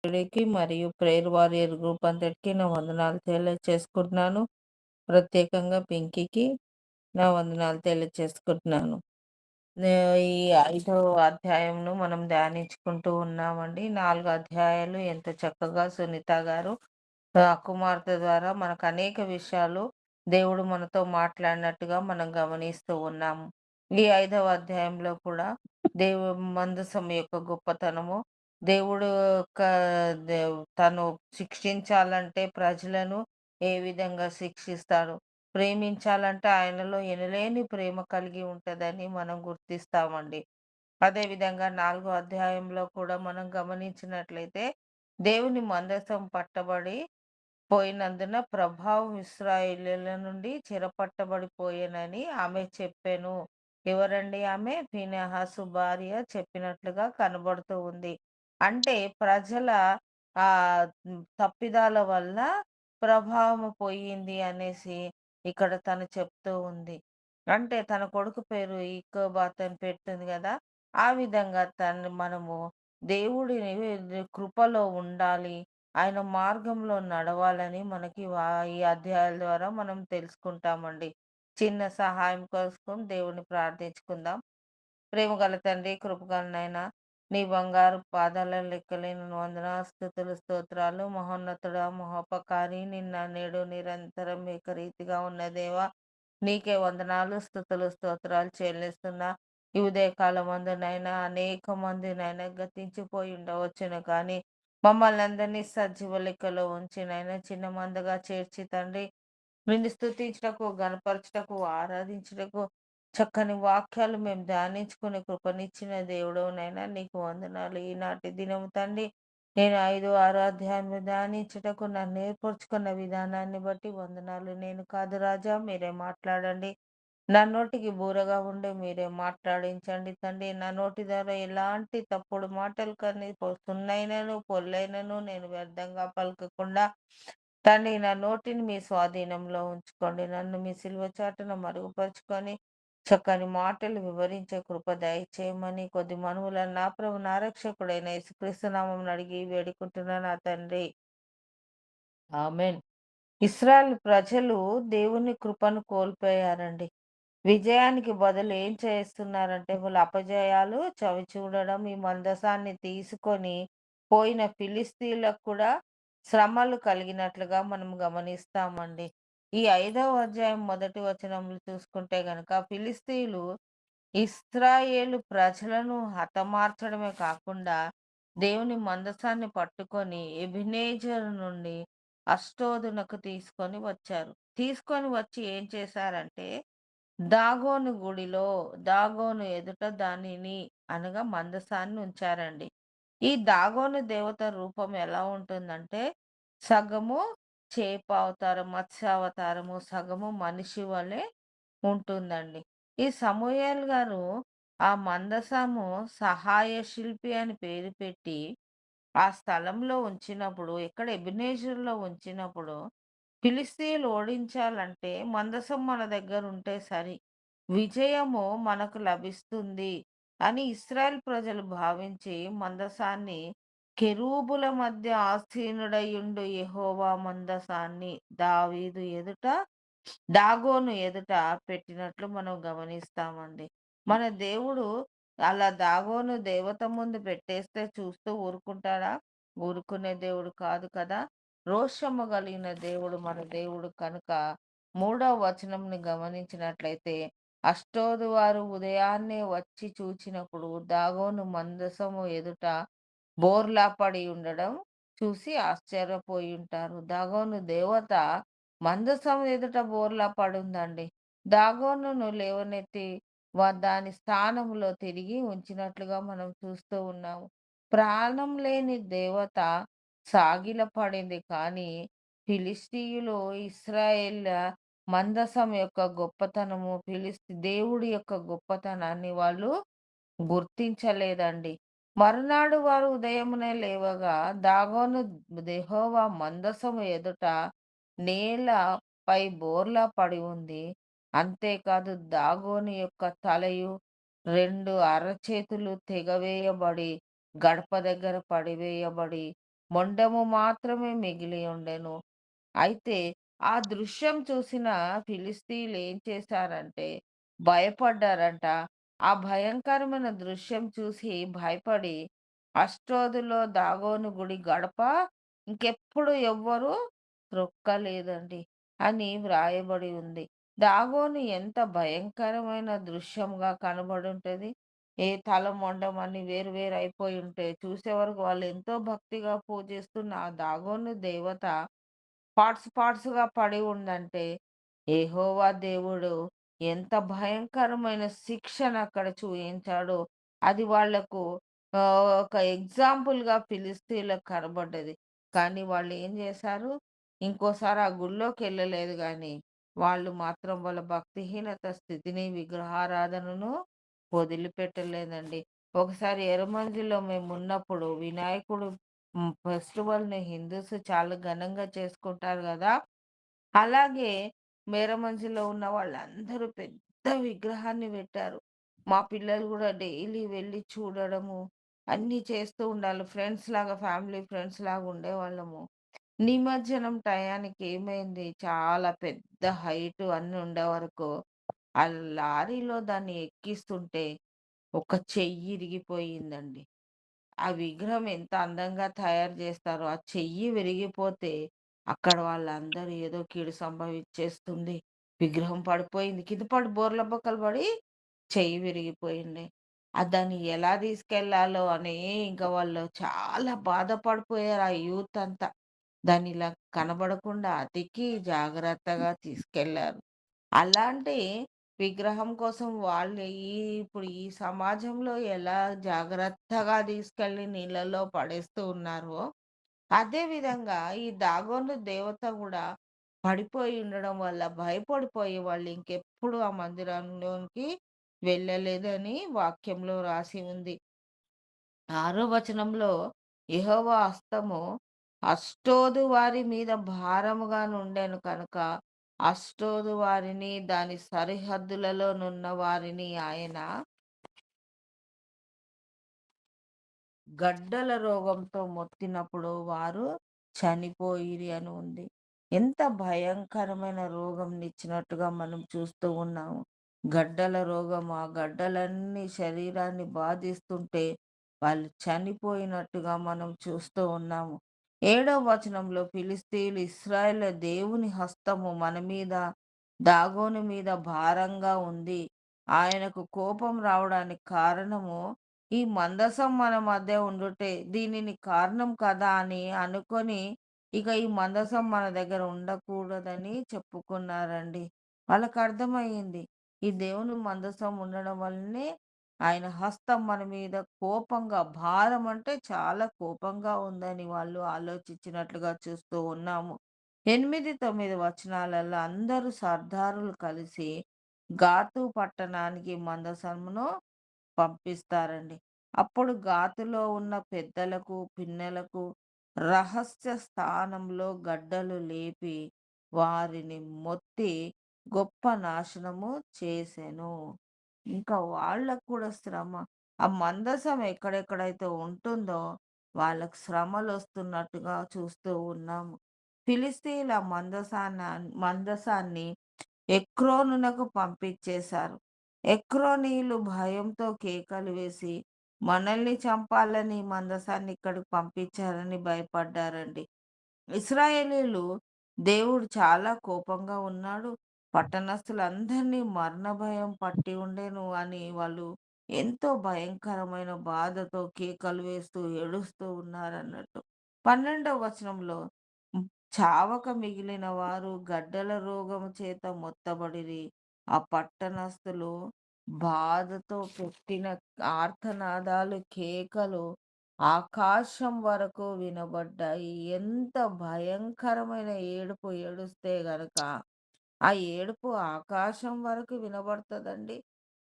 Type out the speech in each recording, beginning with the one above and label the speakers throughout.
Speaker 1: కి మరియు prayer warrior group అంతటికి నా వందనాలు తెలియచేసుకుంటున్నాను. ప్రత్యేకంగా పింకీకి నా వందనాలు తెలియచేసుకుంటున్నాను. నే ఈ ఐదో అధ్యాయంను మనం ధ్యానించుకుంటూ ఉన్నామండి. 4 అధ్యాయాలు ఎంత చక్కగా సునీత గారు కుమార్తె ద్వారా మనకు అనేక విషయాలు దేవుడు మనతో మాట్లాడినట్టుగా మనం గమనిస్తూ ఉన్నాము. ఈ 5వ అధ్యాయంలో కూడా దేవు మందసం యొక్క గొప్పతనము, దేవుడు యొక్క తను శిక్షించాలంటే ప్రజలను ఏ విధంగా శిక్షిస్తాడు, ప్రేమించాలంటే ఆయనలో ఎనలేని ప్రేమ కలిగి ఉంటదని మనం గుర్తిస్తామండి. అదే విధంగా 4 అధ్యాయంలో కూడా మనం గమనించినట్లయితే దేవుని మందసం పట్టబడి పోయినందున ప్రభావం ఇశ్రాయేలీయుల నుండి చెరపట్టబడిపోయెనని ఆమె చెప్పెను. ఎవరండి ఆమె? ఫీనెహాసు భార్య చెప్పినట్లుగా కనబడుతూ ఉంది. అంటే ప్రజల తప్పిదాల వల్ల ప్రభావం పోయింది అనేసి ఇక్కడ తను చెప్తూ ఉంది. అంటే తన కొడుకు పేరు ఇక్కోబాత్ అని పెడుతుంది గదా! ఆ విధంగా మనము దేవుడిని కృపలో ఉండాలి. ఆయన మార్గంలో నడవాలని మనకి ఈ అధ్యాయాల ద్వారా మనం తెలుసుకుంటామండి. చిన్న సహాయం కోసం దేవుడిని ప్రార్థించుకుందాం. ప్రేమగల తండ్రి, కృపగల నాయన, నీ బంగారు పాదాల లెక్కలేని వందనాలు, స్తుతులు, స్తోత్రాలు. మహోన్నతుడా, మహోపకారి, నిన్న నేడు నిరంతరం ఏకరీతిగా ఉన్న దేవా, నీకే వందనాలు, స్తుతులు, స్తోత్రాలు చెల్లిస్తున్నా. ఈ ఉదయకాలమందు నాయన అనేక మంది నాయన గతించిపోయి ఉండవచ్చును కానీ మమ్మల్ని అందరినీ సజీవ లెక్కలో ఉంచి నాయన చిన్న మందగా చేర్చి తండ్రి నిన్ను స్తుతించుటకు, గనపరచుటకు, ఆరాధించుటకు, చక్కని వాక్యాలు మేము ధ్యానించుకునే కృపనిచ్చిన దేవుడవునైనా నీకు వందనాలు. ఈనాటి దినము తండ్రి, నేను 5, 6 అధ్యాయములు ధ్యానించుటకు నన్ను ఏర్పరచుకున్న విధానాన్ని బట్టి వందనాలు. నేను కాదు రాజా, మీరే మాట్లాడండి. నా నోటికి బూరగా ఉండి మీరే మాట్లాడించండి తండ్రి. నా నోటి ద్వారా ఎలాంటి తప్పుడు మాటలు కానీ సున్నైనను, పొల్లైనను నేను వ్యర్థంగా పలకకుండా తండ్రి నా నోటిని మీ స్వాధీనంలో ఉంచుకోండి. నన్ను మీ సిలువ చాటున మరుగుపరుచుకొని చక్కని మాటలు వివరించే కృప దయచేయమని కొద్ది మనువులను నా ప్రభు నా రక్షకుడైన యేసుక్రీస్తు నామమున అడిగి వేడుకుంటున్నాను నా తండ్రి. ఆమేన్. ఇశ్రాయేల్ ప్రజలు దేవుని కృపను కోల్పోయారండి. విజయానికి బదులు ఏం చేస్తున్నారంటే వాళ్ళు అపజయాలు చవిచూడడం, ఈ మందసాన్ని తీసుకొని పోయిన ఫిలిస్తీయులకు కూడా శ్రమలు కలిగినట్లుగా మనం గమనిస్తామండి. ఈ 5వ అధ్యాయం మొదటి వచనంలో చూసుకుంటే గనక ఫిలిస్తీయులు ఇశ్రాయేలు ప్రజలను హతమార్చడమే కాకుండా దేవుని మందసాన్ని పట్టుకొని ఎబెనెజరు నుండి అష్టోదునకు తీసుకొని వచ్చారు. తీసుకొని వచ్చి ఏం చేశారంటే దాగోను గుడిలో, దాగోను ఎదుట దానిని అనగా మందసాన్ని ఉంచారండి. ఈ దాగోను దేవత రూపం ఎలా ఉంటుందంటే, సగము చేప అవతారం, మత్స్యావతారము, సగము మనిషి వలె ఉంటుందండి. ఈ సమూయేలు గారు ఆ మందసము సహాయ శిల్పి అని పేరు పెట్టి ఆ స్థలంలో ఉంచినప్పుడు, ఎక్కడ ఎబెనెజరులో ఉంచినప్పుడు, ఫిలిష్తీయులు ఓడించాలంటే మందసం మన దగ్గరుంటే సరి. విజయము మనకు లభిస్తుంది అని ఇశ్రాయేల్ ప్రజలు భావించి మందసాన్ని కెరూబుల మధ్య ఆసీనుడయుండు యెహోవా మందసాన్ని దావీదు ఎదుట దాగోను ఎదుట పెట్టినట్లు మనం గమనిస్తామండి. మన దేవుడు అలా దాగోను దేవత ముందు పెట్టేస్తే చూస్తూ ఊరుకుంటాడా? ఊరుకునే దేవుడు కాదు కదా! రోషము కలిగిన దేవుడు మన దేవుడు కనుక, మూడవ వచనంని గమనించినట్లయితే, అష్టోదు వారు ఉదయాన్నే వచ్చి చూచినప్పుడు దాగోను మందసము ఎదుట బోర్లా పడి ఉండడం చూసి ఆశ్చర్యపోయుంటారు. దాగోను దేవత మందసం ఎదుట బోర్లా పడుందండి. దాగోనును లేవనెత్తి దాని స్థానంలో తిరిగి ఉంచినట్లుగా మనం చూస్తూ ఉన్నాము. ప్రాణం లేని దేవత సాగిలపడింది కానీ, ఫిలిష్తీయులు ఇశ్రాయేళ్ల మందసం యొక్క గొప్పతనము, దేవుడి యొక్క గొప్పతనాన్ని వాళ్ళు గుర్తించలేదండి. మరునాడు వారు ఉదయమునే లేవగా దాగోను యెహోవా మందసము ఎదుట నేలపై బోర్లా పడి ఉంది. అంతేకాదు దాగోను యొక్క తలయు, 2 అరచేతులు తెగవేయబడి, గడప దగ్గర పడివేయబడి, మొండెము మాత్రమే మిగిలి ఉండెను. అయితే ఆ దృశ్యం చూసిన ఫిలిష్తీయులు ఏం చేశారంటే భయపడ్డారంట. ఆ భయంకరమైన దృశ్యం చూసి భయపడి అష్టోదులో దాగోను గుడి గడప ఇంకెప్పుడు ఎవ్వరు త్రొక్కలేదండి అని వ్రాయబడి ఉంది. దాగోను ఎంత భయంకరమైన దృశ్యంగా కనబడుంటది. ఏ తల మొండమని వేరు వేరు అయిపోయి ఉంటే చూసేవరకు వాళ్ళు ఎంతో భక్తిగా పూజిస్తున్న ఆ దాగోను దేవత పార్ట్స్‌గా పడి ఉందంటే, యెహోవా దేవుడు ఎంత భయంకరమైన శిక్షనక్కడ చూయించాడో, అది వాళ్లకు ఒక ఎగ్జాంపుల్‌గా ఫిలిష్తీయులకు కనబడ్డది. కానీ వాళ్ళేం జేశారు, ఇంకోసారి ఆ గుడిలోకెళ్ళలేదు గానీ, వాళ్ళు మాత్రం వాళ్ళ భక్తిహీనత స్థితిని, విగ్రహారాధనను వదిలిపెట్టలేదండి. ఒకసారి ఎర్రమంజిలో మేమున్నప్పుడు వినాయకుడు ఫెస్టివల్‌ని హిందూస్ చాలా ఘనంగా చేసుకుంటారు గదా! అలాగే మేరమంచిలో ఉన్న వాళ్ళందరూ పెద్ద విగ్రహాన్ని పెట్టారు. మా పిల్లలు గూడా డైలీ వెళ్లి చూడడము, అన్నీ చేస్తూ ఉండాలి. ఫ్రెండ్స్‌లాగా ఫ్యామిలీ ఫ్రెండ్స్‌లాగా ఉండేవాళ్ళము. నిమజ్జనం టయానికి ఏమైంది, చాలా పెద్ద హైట్ అన్నీ ఉండే వరకు, ఆ లారీలో దాన్ని ఎక్కిస్తుంటే ఒక చెయ్యి ఇరిగిపోయిందండి. ఆ విగ్రహం ఎంత అందంగా తయారు జేస్తారో, ఆ చెయ్యి విరిగిపోతే, అక్కడ వాళ్ళందరూ ఏదో కీడు సంభవించేస్తుంది. విగ్రహం పడిపోయింది. కింద పడి బోర్ల బొక్కలు పడి చెయ్యి విరిగిపోయింది. దాన్ని ఎలా తీసుకెళ్లాలో అని ఇంక వాళ్ళు చాలా బాధపడిపోయారు ఆ యూత్ అంతా. దాన్నిలా కనబడకుండా అతికి జాగ్రత్తగా తీసుకెళ్లారు. అలాంటి విగ్రహం కోసం వాళ్ళు ఇప్పుడు ఈ సమాజంలో ఎలా జాగ్రత్తగా తీసుకెళ్ళి నీళ్ళలో పడేస్తూ ఉన్నారో, అదే విధంగా ఈ దాగోను దేవత గూడా పడిపోయి ఉండడం వల్ల భయపడిపోయి వాళ్ళు ఇంకెప్పుడు ఆ మందిరంలోనికి వెళ్ళలేదని వాక్యంలో రాసి ఉంది. 6 వచనంలో యెహోవా హస్తము అష్టోదు వారి మీద భారముగా నుండెను కనుక, అష్టోదు వారిని దాని సరిహద్దులలో నున్న వారిని ఆయన గడ్డల రోగంతో మొత్తినప్పుడు వారు చనిపోయిరి అని ఉంది. ఎంత భయంకరమైన రోగంనిచ్చినట్టుగా మనం చూస్తూ ఉన్నాము. గడ్డల రోగం, ఆ గడ్డలన్నీ శరీరాన్ని బాధిస్తుంటే వాళ్ళు చనిపోయినట్టుగా మనం చూస్తూ ఉన్నాము. 7వ వచనంలో ఫిలిష్తీయులు ఇశ్రాయేలు దేవుని హస్తము మన మీద, దాగోను మీద భారంగా ఉంది. ఆయనకు కోపం రావడానికి కారణము ఈ మందసం మన మధ్య ఉండుటే దీనిని కారణం కదా అని అనుకొని, ఇక ఈ మందసం మన దగ్గర ఉండకూడదని చెప్పుకున్నారండి. వాళ్ళకర్థమయింది. ఈ దేవుని మందసం ఉండడం వల్లనే ఆయన హస్తం మన మీద కోపంగా భారం అంటే చాలా కోపంగా ఉందని వాళ్ళు ఆలోచించినట్లుగా చూస్తూ ఉన్నాము. 8, 9 వచనాలలో అందరూ సర్దారులు కలిసి గాతు పట్టణానికి మందసమును పంపిస్తారండి. అప్పుడు గాతులో ఉన్న పెద్దలకు, పిన్నలకు రహస్య స్థానంలో గడ్డలు లేపి, వారిని మొత్తి గొప్ప నాశనము చేసెను. ఇంకా వాళ్ళకి కూడా శ్రమ. ఆ మందసం ఎక్కడెక్కడైతే ఉంటుందో, వాళ్ళకి శ్రమలొస్తున్నట్టుగా చూస్తూ ఉన్నాము. ఫిలిష్తీయుల మందసాన్ని ఎక్రోనునకు పంపించేశారు. ఎక్రోనీయులు భయంతో కేకలు వేసి, మనల్ని చంపాలని ఈ మందసాన్ని ఇక్కడికి పంపించారని భయపడ్డారండి. ఇశ్రాయేలీయులు దేవుడు చాలా కోపంగా ఉన్నాడు. పట్టణస్థులందరినీ మరణ భయం పట్టి ఉండెను అని వాళ్ళు ఎంతో భయంకరమైన బాధతో కేకలు వేస్తూ, ఏడుస్తూ ఉన్నారన్నట్టు. 12వ వచనంలో హ్మ్. చావక మిగిలిన వారు గడ్డల రోగము చేత మొత్తబడిరి. ఆ పట్టణస్థులు బాధతో పెట్టిన ఆర్తనాదాలు, కేకలు ఆకాశం వరకు వినబడ్డాయి. ఎంత భయంకరమైన ఏడుపు ఏడుస్తే గనక, ఆ ఏడుపు ఆకాశం వరకు వినబడతదండి.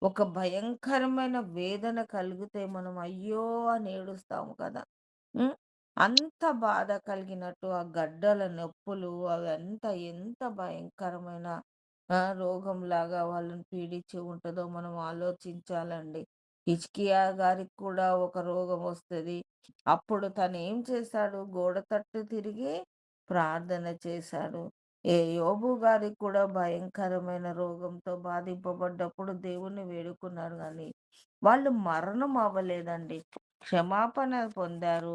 Speaker 1: ఒక భయంకరమైన వేదన కలిగితే మనం అయ్యో! అని ఏడుస్తాము కదా! హ్మ్. అంత బాధ కలిగినట్టు ఆ గడ్డల నొప్పులు అవంతా ఎంత భయంకరమైన రోగంలాగా వాళ్ళని పీడించి ఉంటదో మనం ఆలోచించాలండి. హిజ్కియా గారికి కూడా ఒక రోగమొస్తది. అప్పుడు తనేం చేశాడు? గోడ తట్టు తిరిగి ప్రార్థన చేశాడు. యోబు గారికి కూడా భయంకరమైన రోగంతో బాధింపబడ్డప్పుడు దేవుణ్ణి వేడుకున్నారు గానీ, వాళ్ళు మరణం అవ్వలేదండి. క్షమాపణ పొందారు.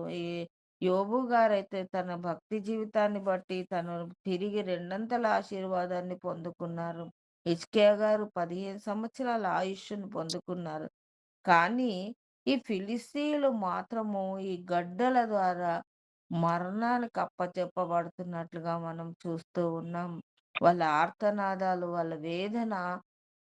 Speaker 1: యోబు గారైతే తన భక్తి జీవితాన్ని బట్టి తను తిరిగి రెండంతల ఆశీర్వాదాన్ని పొందుకున్నారు. హిజ్కియా గారు 15 సంవత్సరాల ఆయుష్షును పొందుకున్నారు. కానీ, ఈ ఫిలిష్తీయులు మాత్రము ఈ గడ్డల ద్వారా మరణానికి అప్పచెప్పబడుతున్నట్లుగా మనం చూస్తూ ఉన్నాం. వాళ్ళ ఆర్తనాదాలు, వాళ్ళ వేదన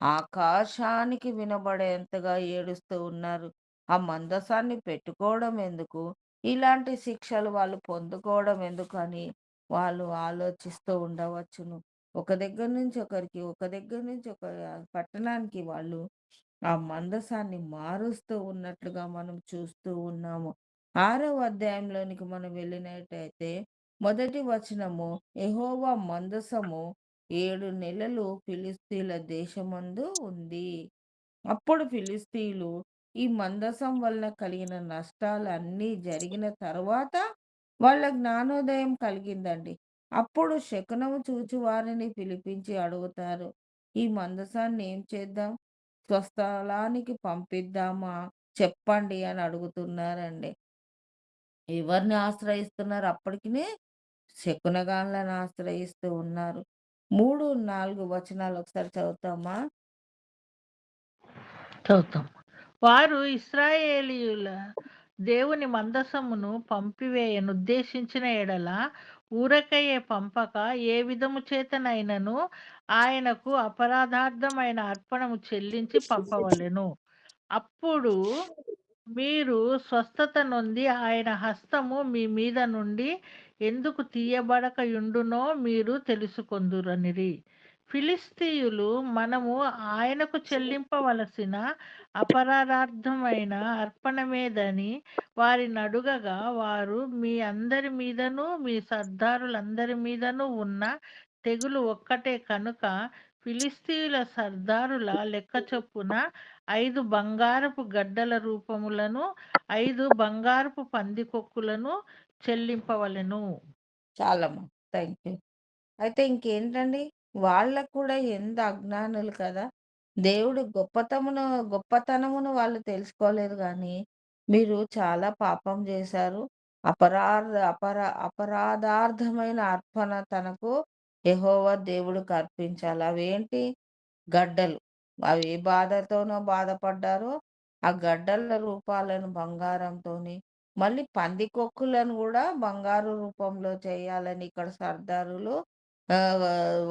Speaker 1: ఆకాశానికి వినబడేంతగా ఏడుస్తూ ఉన్నారు. ఆ మందసాన్ని పెట్టుకోవడం ఎందుకు? ఇలాంటి శిక్షలు వాళ్ళు పొందుకోవడం ఎందుకని వాళ్ళు ఆలోచిస్తూ ఉండవచ్చును. ఒక దగ్గర నుంచి ఒకరికి, ఒక దగ్గర నుంచి ఒక పట్టణానికి వాళ్ళు ఆ మందసాన్ని మారుస్తూ ఉన్నట్లుగా మనం చూస్తూ ఉన్నాము. 6వ అధ్యాయంలోనికి మనం వెళ్ళినట్టయితే మొదటి వచనము, యెహోవా మందసము 7 నెలలు ఫిలిష్తీయుల దేశమందు ఉంది. అప్పుడు ఫిలిష్తీయులు ఈ మందసం వలన కలిగిన నష్టాలన్నీ జరిగిన తరువాత వాళ్ళ జ్ఞానోదయం కలిగిందండి. అప్పుడు శకునము చూచి వారిని పిలిపించి అడుగుతారు. ఈ మందసాన్ని ఏం చేద్దాం? స్వస్థలానికి పంపిద్దామా? చెప్పండి అని అడుగుతున్నారండి. ఎవరిని ఆశ్రయిస్తున్నారు? అప్పటికినే శకునగాళ్ళని ఆశ్రయిస్తూ ఉన్నారు. 3, 4 వచనాలు ఒకసారి చదువుతామా?
Speaker 2: చదువుతాం. వారు ఇశ్రాయేలీయుల దేవుని మందసమును పంపివేయనుద్దేశించిన ఎడల ఊరకయ్యే పంపక ఏ విధము చేతనైనను ఆయనకు అపరాధార్థమైన అర్పణము చెల్లించి పంపవలెను. అప్పుడు మీరు స్వస్థత నొంది ఆయన హస్తము మీ మీద నుండి ఎందుకు తీయబడకయుండునో మీరు తెలుసుకొందురనిరి. ఫిలిష్తీయులు మనము ఆయనకు చెల్లింపవలసిన అపరాధార్థమైన అర్పణమేదని వారినడుగగా, వారు మీ అందరి మీదను మీ సర్దారులందరి మీదను ఉన్న తెగులు ఒక్కటే కనుక ఫిలిష్తీయుల సర్దారుల లెక్క చొప్పున 5 బంగారపు గడ్డల రూపములను 5 బంగారపు పందికొక్కులను చెల్లింపవలెను.
Speaker 1: చాలమ్మా. Thank you. అయితే ఇంకేంటండి? వాళ్ళకి కూడా ఎంత అజ్ఞానులు కదా! దేవుడు గొప్పతనమును వాళ్ళు తెలుసుకోలేదు గానీ, మీరు చాలా పాపం జేశారు. అపరాధార్థమైన అర్పణ తనకు యెహోవా దేవుడికి అర్పించాలి. అవేంటి? గడ్డలు. అవి ఏ బాధతోనో బాధపడ్డారో, ఆ గడ్డల రూపాలను బంగారంతోని, మళ్ళీ పందికొక్కులను గూడా బంగారు రూపంలో చేయాలని ఇక్కడ సర్దారులు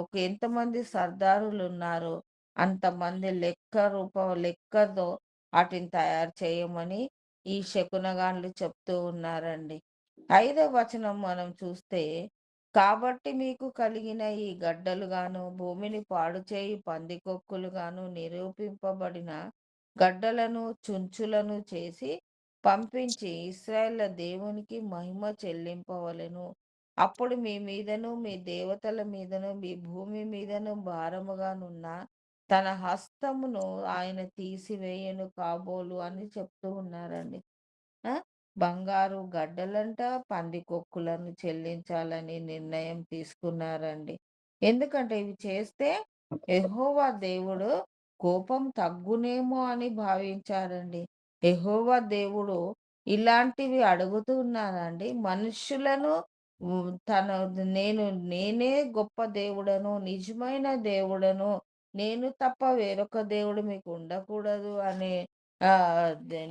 Speaker 1: ఒక ఎంతమంది సర్దారులున్నారో, అంతమంది లెక్కతో ఆటిని తయారు చేయమని ఈ శకునగాండ్లు చెప్తూ ఉన్నారండి. 5వ వచనం మనం చూస్తే, కాబట్టి మీకు కలిగిన ఈ గడ్డలుగాను, భూమిని పాడు చేయి పందికొక్కులుగాను నిరూపింపబడిన గడ్డలను, చుంచులను చేసి పంపించి ఇశ్రాయేళ్ల దేవునికి మహిమ చెల్లింపవలెను. అప్పుడు మీ మీదను, మీ దేవతల మీదను, మీ భూమి మీదను భారముగానున్న తన హస్తమును ఆయన తీసివేయను కాబోలు అని చెప్తూ ఉన్నారండి. ఆ! బంగారు గడ్డలంట, పందికొక్కులను చెల్లించాలని నిర్ణయం తీసుకున్నారండి. ఎందుకంటే ఇవి చేస్తే యెహోవా దేవుడు కోపం తగ్గునేమో అని భావించారండి. యెహోవా దేవుడు ఇలాంటివి అడుగుతున్నానండి. మనుష్యులను తన నేనే గొప్ప దేవుడను, నిజమైన దేవుడను, నేను తప్ప వేరొక దేవుడు మీకు ఉండకూడదు అనే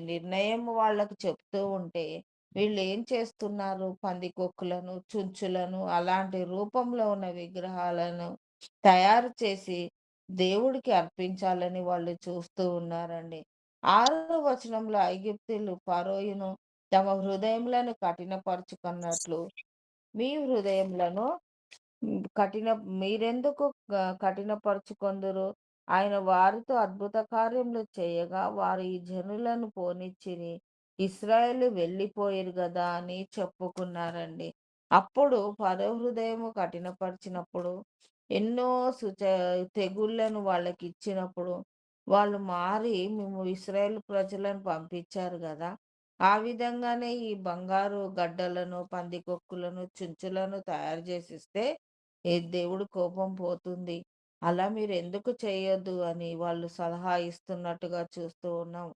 Speaker 1: నిర్ణయం వాళ్ళకి చెప్తూ ఉంటే, వీళ్ళేం చేస్తున్నారు? పందికొక్కులను, చుంచులను అలాంటి రూపంలో ఉన్న విగ్రహాలను తయారు చేసి దేవుడికి అర్పించాలని వాళ్ళు చూస్తూ ఉన్నారండి. 6వ వచనంలో ఐగుప్తీయులు ఫరోయును తమ హృదయములను కఠినపరుచుకున్నట్లు, మీ హృదయములను మీరెందుకు కఠినపరుచుకొందురు? ఆయన వారితో అద్భుత కార్యములు చేయగా, వారు ఈ జనులను పోనిచ్చిరి. ఇశ్రాయేలు వెళ్ళిపోయిరు గదా! అని చెప్పుకున్నారండి. అప్పుడు ఫరో హృదయము కఠినపరిచినప్పుడు, ఎన్నో తెగుళ్ళను వాళ్ళకిచ్చినప్పుడు, వాళ్ళు మారి మేము ఇశ్రాయేలు ప్రజలను పంపించారు గదా! ఆ విధంగానే ఈ బంగారు గడ్డలను, పందికొక్కులను, చుంచులను తయారు జేసిస్తే ఏ దేవుడి కోపం పోతుంది. అలా మీరెందుకు చేయొద్దు అని వాళ్ళు సలహా ఇస్తున్నట్టుగా చూస్తూ ఉన్నాం.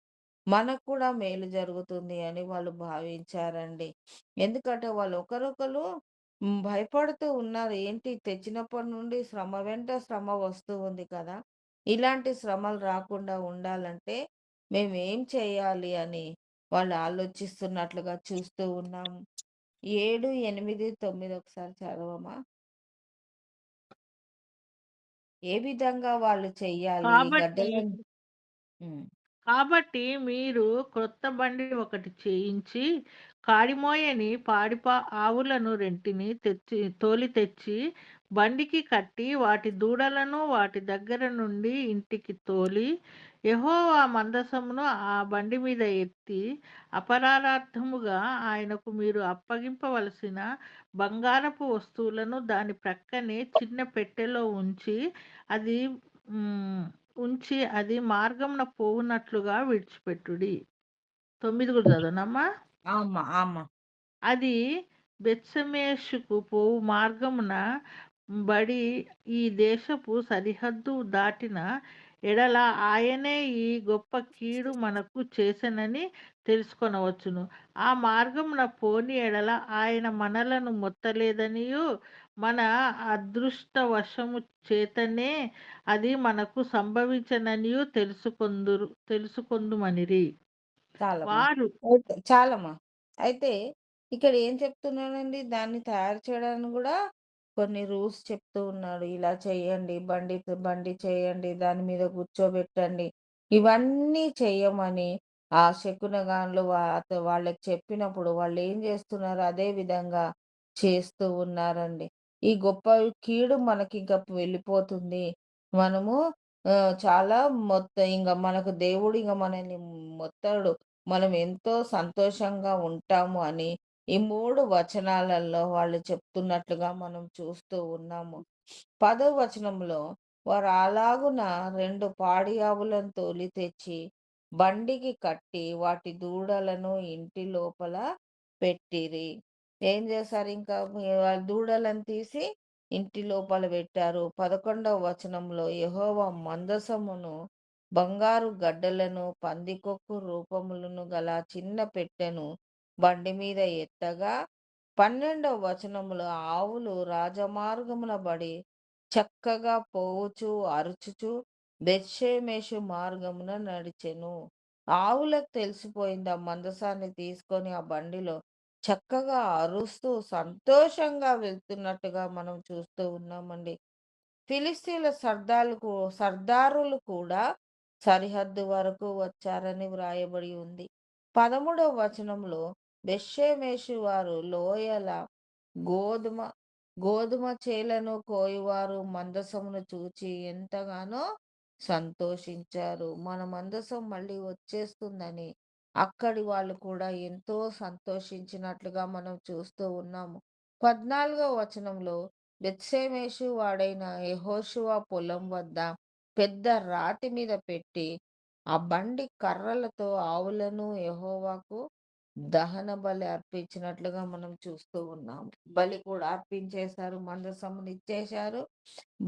Speaker 1: మనకు కూడా మేలు జరుగుతుంది అని వాళ్ళు భావించారండి. ఎందుకంటే వాళ్ళు ఒకరొకరు భయపడుతూ ఉన్నారు. ఏంటి తెచ్చినప్పటి నుండి శ్రమ వెంట శ్రమ వస్తూ ఉంది కదా! ఇలాంటి శ్రమలు రాకుండా ఉండాలంటే మేమేం చేయాలి అని వాళ్ళు ఆలోచిస్తున్నట్లుగా చూస్తూ ఉన్నాము. 7, 8, 9 ఒకసారి చదవమా? ఏ విధంగా వాళ్ళు చెయ్యాలి? ఈ
Speaker 2: కాబట్టి
Speaker 1: గడ్డలను హ్మ్.
Speaker 2: కాబట్టి మీరు క్రొత్త బండి ఒకటి చేయించి, కాడిమోయని ఆవులను రెంటిని తోలి తెచ్చి, బండికి కట్టి, వాటి దూడలను వాటి దగ్గర నుండి ఇంటికి తోలి, యెహోవా మందసమును ఆ బండి మీద ఎత్తి, అపరారార్థముగా ఆయనకు మీరు అప్పగింపవలసిన బంగారపు వస్తువులను దాని ప్రక్కనే చిన్న పెట్టెలో అది హ్మ్. అది మార్గమున పోవునట్లుగా విడిచిపెట్టుడి. 9 కూడా చదవనమ్మా?
Speaker 1: ఆమా! ఆమా!
Speaker 2: అది బేత్షెమెషుకు పోవు మార్గమున బడి ఈ దేశపు సరిహద్దు దాటిన ఎడల ఆయనే ఈ గొప్ప కీడు మనకు చేసెనని తెలుసుకొనవచ్చును. ఆ మార్గమున పోని ఎడల ఆయన మనలను మొత్తలేదనియూ, మన అదృష్టవశము చేతనే అది మనకు సంభవించెననియూ తెలుసుకొందుమనిరి.
Speaker 1: చాలమ్మా.
Speaker 2: వారు
Speaker 1: అయితే చాలమ్మా. అయితే ఇక్కడ ఏం చెప్తున్నాడండి, దాన్ని తయారు చేయడానికి గూడా కొన్ని రూల్స్ చెప్తూ ఉన్నాడు. ఇలా చేయండి, బండి చేయండి, దాని మీద కూర్చోబెట్టండి. ఇవన్నీ చెయ్యమని ఆ శకునగాండ్లు వాళ్ళకి చెప్పినప్పుడు వాళ్ళేం జేస్తున్నారు, అదే విధంగా చేస్తూ ఉన్నారండి. ఈ గొప్ప కీడు మనకింక వెళ్ళిపోతుంది. మనము చాలా ఇంగ మనకు దేవుడు ఇంగ మనల్ని మొత్తడు. మనం ఎంతో సంతోషంగా ఉంటాము అని ఈ 3 వచనాలలో వాళ్ళు చెప్తున్నట్లుగా మనం చూస్తూ ఉన్నాము. 10వ వచనంలో వారు అలాగున 2 పాడి ఆవులను తోలి తెచ్చి బండికి కట్టి వాటి దూడలను ఇంటి లోపల పెట్టిరి. ఏం చేశారు ఇంకా వాళ్ళ దూడలను తీసి ఇంటి లోపల పెట్టారు. 11వ వచనంలో యెహోవా మందసమును బంగారు గడ్డలను, పందికొక్కు రూపములను గల చిన్న పెట్టెను బండి మీద ఎత్తగా, 12వ వచనములో ఆవులు రాజమార్గమున బడి చక్కగా పోవుచు, అరుచుచు బేత్షెమెషు మార్గమున నడిచెను. ఆవులకు తెలిసిపోయింది ఆ మందసాన్ని తీసుకొని ఆ బండిలో చక్కగా అరుస్తూ సంతోషంగా వెళ్తున్నట్టుగా మనం చూస్తూ ఉన్నామండి. ఫిలిస్తీన్ల సర్దారులు కూడా సరిహద్దు వరకు వచ్చారని వ్రాయబడి ఉంది. 13వ వచనంలో బెత్షెమెషు వారు లోయల గోధుమ గోధుమ చేలను కోయువారు మందసమును చూచి ఎంతగానో సంతోషించారు. మన మందసం మళ్ళీ వచ్చేస్తుందని అక్కడి వాళ్ళు కూడా ఎంతో సంతోషించినట్లుగా మనం చూస్తూ ఉన్నాము. 14వ వచనంలో బేత్షెమెషు వాడైన యెహోషువ పొలం వద్ద పెద్ద రాతి మీద పెట్టి, ఆ బండి కర్రలతో ఆవులను యెహోవాకు దహన బలి అర్పించినట్లుగా మనం చూస్తూ ఉన్నాము. బలి కూడా అర్పించేశారు. మందసమునిచ్చేశారు.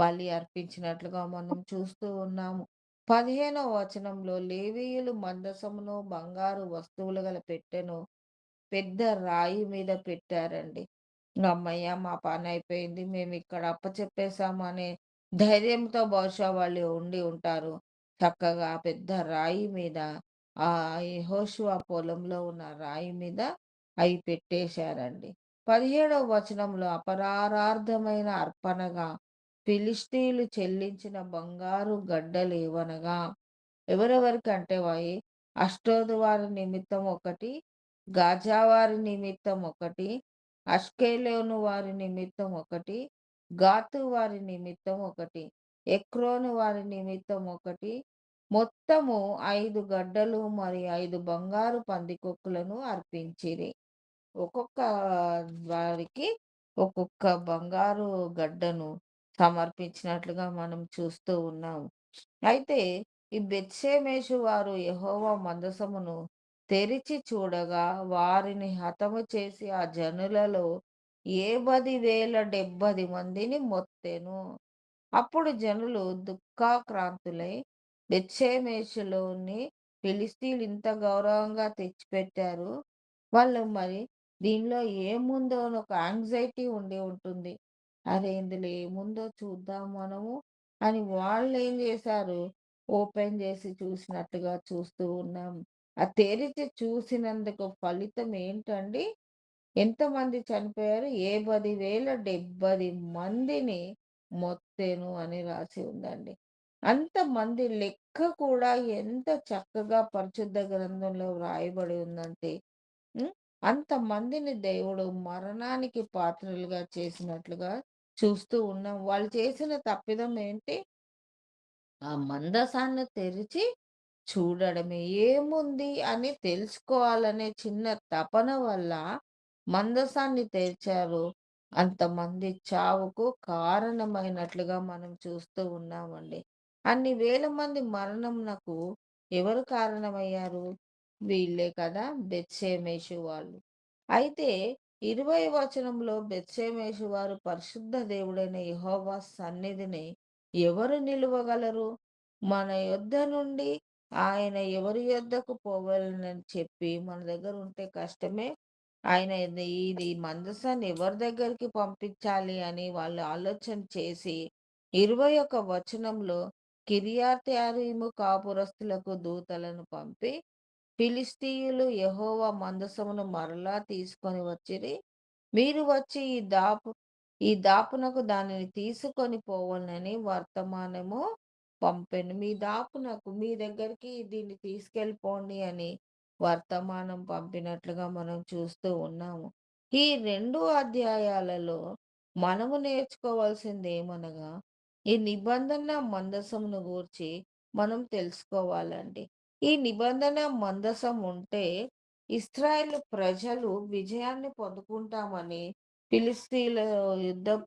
Speaker 1: బలి అర్పించినట్లుగా మనం చూస్తూ ఉన్నాము. 15వ వచనంలో లేవీయులు మందసమును, బంగారు వస్తువులు గల పెట్టెను పెద్ద రాయి మీద పెట్టారండి. హమ్మయ్య! మా పనయిపోయింది. మేమిక్కడ అప్పచెప్పేసాము అనే ధైర్యంతో బహుశా వాళ్ళు ఉండి ఉంటారు. చక్కగా ఆ పెద్ద రాయి మీద యెహోషువ పొలంలో ఉన్న రాయి మీద అయి పెట్టేశారండి. 17వ వచనంలో అపరారార్థమైన అర్పణగా ఫిలిష్తీయులు చెల్లించిన బంగారు గడ్డలేవనగా ఎవరెవరికంటే అష్డోదు వారి నిమిత్తం ఒకటి, గాజా వారి నిమిత్తం ఒకటి, అష్కెలోను వారి నిమిత్తం ఒకటి, గాతు వారి నిమిత్తం ఒకటి, ఎక్రోను వారి నిమిత్తం ఒకటి, మొత్తము 5 గడ్డలు మరి 5 బంగారు పందికొక్కులను అర్పించిరి. ఒక్కొక్క వారికి ఒక్కొక్క బంగారు గడ్డను సమర్పించినట్లుగా మనం చూస్తూ ఉన్నాము. అయితే ఈ బెత్షెమెషు వారు యెహోవా మందసమును తెరిచి చూడగా వారిని హతము చేసి ఆ జనులలో 70,070 మందిని మొత్తెను. అప్పుడు జనులు దుఃఖాక్రాంతులై బేత్షెమెషులోని ఫిలిష్తీయులు ఇంత గౌరవంగా తెచ్చిపెట్టారు. వాళ్ళు మరి దీనిలో ఏముందో అని ఒక యాంగ్జైటీ ఉండి ఉంటుంది. అరే! ఇందులో ఏముందో చూద్దాం మనము అని వాళ్ళేం చేశారు, ఓపెన్ చేసి చూసినట్టుగా చూస్తూ ఉన్నాం. ఆ తెరిచి చూసినందుకు ఫలితం ఏంటండి? ఎంతమంది చనిపోయారు? 70,070 మందిని మొత్తెను అని రాసి ఉందండి. అంతమంది లెక్క కూడా ఎంత చక్కగా పరిశుద్ధ గ్రంథంలో వ్రాయబడి ఉందంటే, హ్మ్. అంతమందిని దేవుడు మరణానికి పాత్రలుగా చేసినట్లుగా చూస్తూ ఉన్నాం. వాళ్ళు చేసిన తప్పిదం ఏంటి? ఆ మందసాన్ని తెరిచి చూడడమే. ఏముంది అని తెలుసుకోవాలనే చిన్న తపన వల్ల మందసాన్ని తెరిచారు. అంతమంది చావుకు కారణమైనట్లుగా మనం చూస్తూ ఉన్నామండి. అన్ని వేల మంది మరణమునకు ఎవరు కారణమయ్యారు? వీళ్ళే కదా! బెత్షెమెషు వాళ్ళు. అయితే 20 వచనంలో బెత్షెమెషు వారు పరిశుద్ధ దేవుడైన యెహోవా సన్నిధిని ఎవరు నిలువగలరు? మన యొద్ద నుండి ఆయన ఎవరి యొద్దకు పోవలెనని చెప్పి మన దగ్గర ఉంటే కష్టమే. ఆయన ఇది మందసాన్ని ఎవరి దగ్గరికి పంపించాలి అని వాళ్ళు ఆలోచన చేసి 21 వచనంలో కిర్యత్యారీము కాపురస్తులకు దూతలను పంపి ఫిలిష్తీయులు యెహోవా మందసమును మరలా తీసుకొని వచ్చిరి. మీరు వచ్చి ఈ దాపునకు దానిని తీసుకొని పోవలెనని వర్తమానము పంపెను. మీ దాపునకు మీ దగ్గరికి దీన్ని తీసుకెళ్ళిపోండి అని వర్తమానం పంపినట్లుగా మనం చూస్తూ ఉన్నాము. ఈ 2 అధ్యాయాలలో మనము నేర్చుకోవాల్సిందేమనగా, ఈ నిబంధన మందసమును గూర్చి మనం తెలుసుకోవాలండి. ఈ నిబంధన మందసం ఉంటే ఇస్రాయేలు ప్రజలు విజయాన్ని పొందుకుంటామని ఫిలిస్తీన్ల యుద్ధం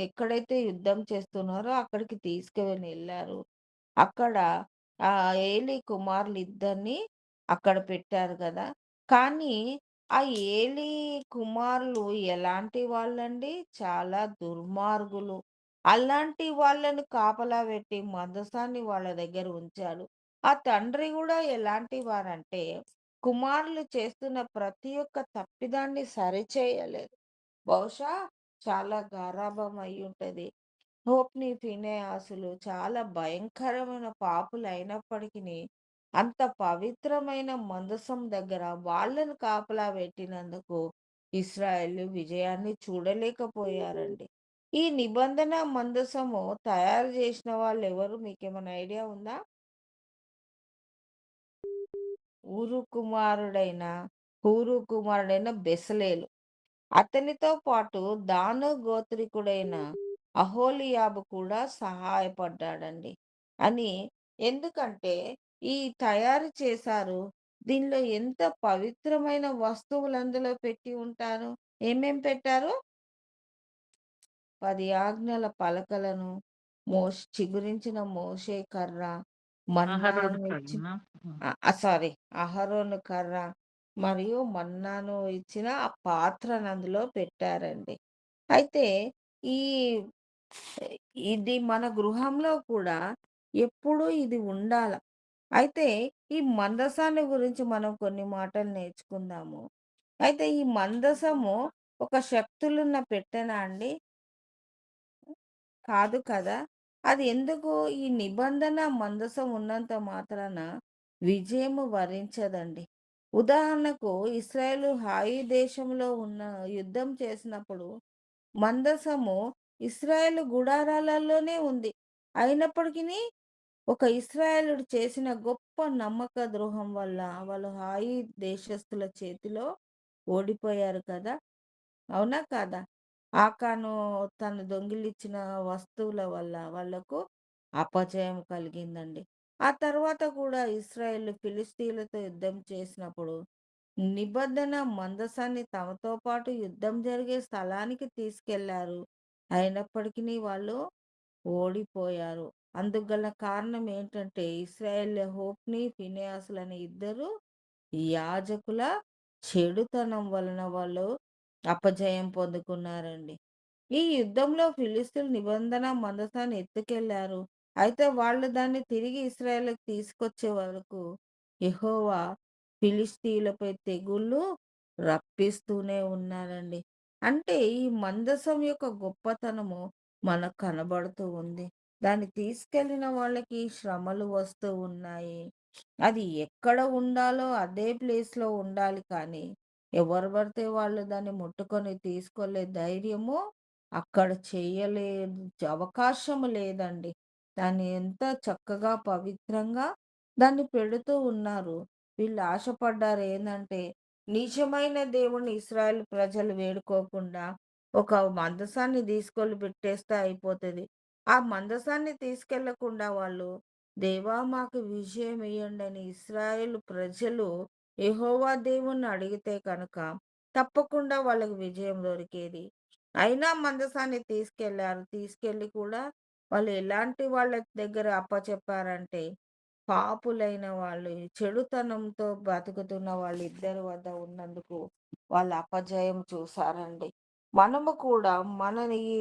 Speaker 1: ఎక్కడైతే యుద్ధం చేస్తున్నారో అక్కడికి తీసుకొని వెళ్ళారు. అక్కడ ఏలీ కుమారులిద్దరిని అక్కడ పెట్టారు గదా! కానీ ఆ ఏలీ కుమారులు ఎలాంటి వాళ్ళండి? చాలా దుర్మార్గులు. అలాంటి వాళ్ళని కాపలా పెట్టి మందసాన్ని వాళ్ళ దగ్గర ఉంచాడు. ఆ తండ్రి గూడా ఎలాంటి వారంటే, కుమారులు చేస్తున్న ప్రతి ఒక్క తప్పిదాన్ని సరిచేయలేదు. బహుశా చాలా గారాబం అయ్యుంటది. హోప్‌ని, ఫినెహాసులు చాలా భయంకరమైన పాపులైనప్పటికిని, అంత పవిత్రమైన మందసం దగ్గర వాళ్ళని కాపలా పెట్టినందుకు ఇశ్రాయేలు విజయాన్ని చూడలేకపోయారండి. ఈ నిబంధన మందసము తయారు జేసిన వాళ్ళెవరు మీకేమైనా ఐడియా ఉందా? హూరు కుమారుడైన బెసలేలు. అతనితో పాటు దాను గోత్రికుడైన అహోలియాబు కూడా సహాయపడ్డాడండి. అని ఎందుకంటే ఈ తయారు చేశారు. దీనిలో ఎంత పవిత్రమైన వస్తువులు అందులో పెట్టి ఉంటారు. ఏమేం పెట్టారు? 10 ఆజ్ఞల పలకలను, చిగురించిన మోషే కర్ర,
Speaker 2: అహరోను
Speaker 1: మన్నాను ఇచ్చి
Speaker 2: కర్మ. హ్మ్.
Speaker 1: సారీ, అహరోను కర్ర మరియు మన్నాను ఇచ్చిన ఆ పాత్రను అందులో పెట్టారండి. అయితే ఈ ఇది మన గృహంలో కూడా ఎప్పుడూ ఇది ఉండాల. అయితే ఈ మందసాన్ని గురించి మనం కొన్ని మాటలు నేర్చుకుందాము. అయితే ఈ మందసము ఒక శక్తులున్న పెట్టెనా అండి? కాదు కదా! అది ఎందుకు ఈ నిబంధన మందసం ఉన్నంత మాత్రాన విజయము వరించదండి. ఉదాహరణకు ఇశ్రాయేలు హాయి దేశంలో యుద్ధం చేసినప్పుడు మందసము ఇశ్రాయేలు గుడారాలలోనే ఉంది. అయినప్పటికిని ఒక ఇశ్రాయేలుడు చేసిన గొప్ప నమ్మక ద్రోహం వల్ల వాళ్ళు హాయి దేశస్థుల చేతిలో ఓడిపోయారు కదా! అవునా కాదా? ఆకాను తను దొంగిలించిన వస్తువుల వల్ల వాళ్ళకు అపజయం కలిగిందండి. ఆ తర్వాత కూడా ఇశ్రాయేలు ఫిలిష్తీయులతో యుద్ధం చేసినప్పుడు నిబంధన మందసాన్ని తమతో పాటు యుద్ధం జరిగే స్థలానికి తీసుకెళ్లారు. అయినప్పటికీ వాళ్ళు ఓడిపోయారు. అందుకు గల కారణం ఏంటంటే, ఇశ్రాయేల్ హోప్ని, ఫినెహాసులని ఇద్దరు యాజకుల చెడుతనం వలన వాళ్ళు అపజయం పొందుకున్నారండి. ఈ యుద్ధంలో ఫిలిస్తీయులు నిబంధన మందసాన్ని ఎత్తుకెళ్లారు. అయితే వాళ్ళు దాన్ని తిరిగి ఇశ్రాయేలుకి తీసుకొచ్చే వరకు యెహోవా ఫిలిష్తీయులపై తెగుళ్ళు రప్పిస్తూనే ఉన్నారండి. అంటే ఈ మందసం యొక్క గొప్పతనము మనకు కనబడుతూ ఉంది. దాన్ని తీసుకెళ్ళిన వాళ్ళకి శ్రమలు వస్తూ ఉన్నాయి. అది ఎక్కడ ఉండాలో అదే ప్లేస్‌లో ఉండాలి కానీ, ఎవరు పడితే వాళ్ళు దాన్ని ముట్టుకొని తీసుకెళ్ళే ధైర్యము అక్కడ చేయలేదు. అవకాశం లేదండి. దాన్ని ఎంత చక్కగా పవిత్రంగా దాన్ని పెడుతూ ఉన్నారు. వీళ్ళు ఆశపడ్డారు ఏందంటే, నిజమైన దేవుడిని ఇశ్రాయేల్ ప్రజలు వేడుకోకుండా, ఒక మందసాన్ని తీసుకెళ్ళి పెట్టేస్తే అయిపోతది. ఆ మందసాన్ని తీసుకెళ్ళకుండా వాళ్ళు, దేవా మాకు విజయం ఇయ్యండని ఇశ్రాయేలు ప్రజలు యెహోవా దేవుణ్ణి అడిగితే కనుక, తప్పకుండా వాళ్ళకి విజయం దొరికేది. అయినా మందసాన్ని తీసుకెళ్లారు. తీసుకెళ్ళి కూడా వాళ్ళు ఎలాంటి వాళ్ళ దగ్గర అప్పచెప్పారంటే, పాపులైన వాళ్ళు, చెడుతనంతో బతుకుతున్న వాళ్ళిద్దరి వద్ద ఉన్నందుకు వాళ్ళు అపజయం చూసారండి. మనము కూడా మన ఈ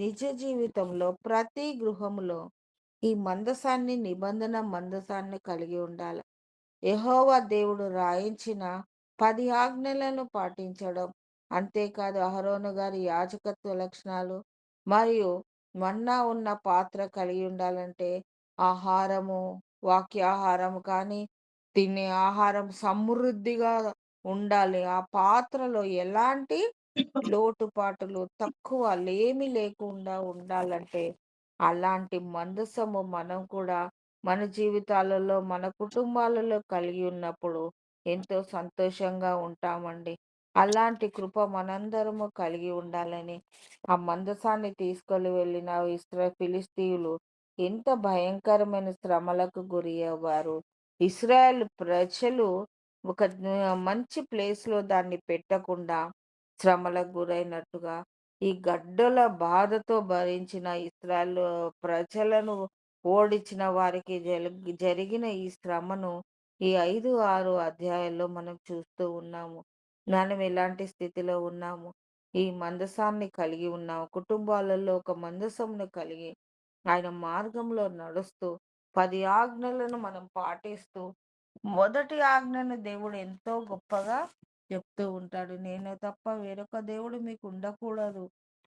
Speaker 1: నిజ జీవితంలో ప్రతి గృహములో ఈ మందసాన్ని, నిబంధన మందసాన్ని కలిగి ఉండాలి. యెహోవా దేవుడు రాయించిన 10 ఆజ్ఞలను పాటించడం. అంతేకాదు అహరోను గారి యాజకత్వ లక్షణాలు మరియు మన్నా ఉన్న పాత్ర కలిగి ఉండాలంటే ఆహారము, వాక్యాహారం కానీ, తినే ఆహారం సమృద్ధిగా ఉండాలి. ఆ పాత్రలో ఎలాంటి లోటుపాటులు, తక్కువ లేమి లేకుండా ఉండాలంటే, అలాంటి మందసము మనం కూడా మన జీవితాలలో, మన కుటుంబాలలో కలిగి ఉన్నప్పుడు ఎంతో సంతోషంగా ఉంటామండి. అలాంటి కృప మనందరము కలిగి ఉండాలని, ఆ మందసాన్ని తీసుకొని వెళ్ళిన ఫిలిష్తీయులు ఎంత భయంకరమైన శ్రమలకు గురయ్యేవారు. ఇశ్రాయేల్ ప్రజలు ఒక మంచి ప్లేస్‌లో దాన్ని పెట్టకుండా శ్రమలకు గురైనట్టుగా, ఈ గడ్డల బాధతో భరించిన ఇశ్రాయేలు ప్రజలను ఓడించిన వారికి జరిగిన ఈ శ్రమను ఈ 5, 6 అధ్యాయాల్లో మనం చూస్తూ ఉన్నాము. మనం ఎలాంటి స్థితిలో ఉన్నాము? ఈ మందసాన్ని కలిగి ఉన్నాము. కుటుంబాలలో ఒక మందసంను కలిగి ఆయన మార్గంలో నడుస్తూ 10 ఆజ్ఞలను మనం పాటిస్తూ, మొదటి ఆజ్ఞను దేవుడు ఎంతో గొప్పగా చెప్తూ ఉంటాడు. నేను తప్ప వేరొక దేవుడు మీకు ఉండకూడదు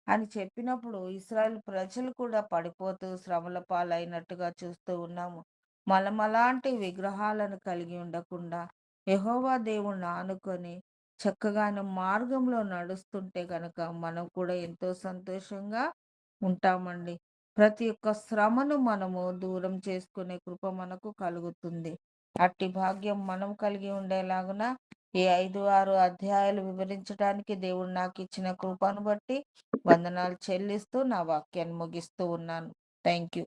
Speaker 1: అని చెప్పినప్పుడు ఇశ్రాయేల్ ప్రజలు కూడా పడిపోతూ శ్రమల పాలైనట్టుగా చూస్తూ ఉన్నాము. మనం అలాంటి విగ్రహాలను కలిగి ఉండకుండా యెహోవా దేవుణ్ణి ఆనుకొని చక్కగా ఆయన మార్గంలో నడుస్తుంటే గనక మనం కూడా ఎంతో సంతోషంగా ఉంటామండి. ప్రతి ఒక్క శ్రమను మనము దూరం చేసుకునే కృప మనకు కలుగుతుంది. అట్టి భాగ్యం మనం కలిగి ఉండేలాగున ఈ 5, 6 అధ్యాయాలు వివరించడానికి దేవుడు నాకిచ్చిన కృపను బట్టి వందనాలు చెల్లిస్తూ నా వాక్యాన్ని ముగిస్తూ ఉన్నాను. Thank you.